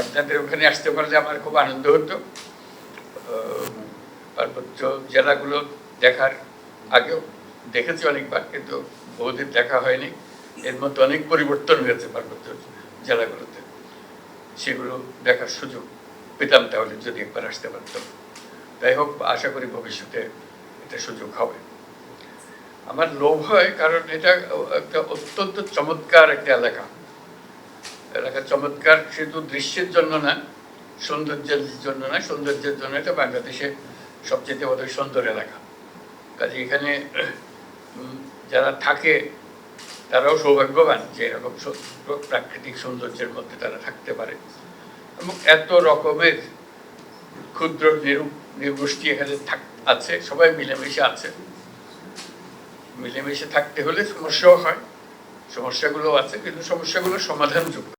আপনাদের ওখানে আসতে পারলে আমার খুব আনন্দ হতো। পার্বত্য জেলাগুলো দেখার আগেও দেখেছি অনেকবার, কিন্তু বহুদিন দেখা হয়নি। এর মধ্যে অনেক পরিবর্তন হয়েছে পার্বত্য জেলাগুলোতে, সেগুলো দেখার সুযোগ পেতাম তাহলে যদি একবার আসতে পারতাম। যাই হোক, আশা করি ভবিষ্যতে এটা সুযোগ হবে। আমার লোভ হয়, কারণ এটা একটা অত্যন্ত চমৎকার একটা এলাকা। চমৎকার শুধু দৃশ্যের জন্য না, সৌন্দর্যের জন্য না, সৌন্দর্যের জন্য এটা বাংলাদেশের সবচেয়ে বোধহয় সুন্দর এলাকা। কাজে এখানে যারা থাকে তারাও সৌভাগ্যবান যে এরকম প্রাকৃতিক সৌন্দর্যের মধ্যে তারা থাকতে পারে, এবং এত রকমের ক্ষুদ্র নৃগোষ্ঠী এখানে আছে, সবাই মিলেমিশে আছে। মিলেমিশে থাকতে হলে সমস্যাও হয়, সমস্যাগুলো আছে, কিন্তু সমস্যাগুলো সমাধানযোগ্য।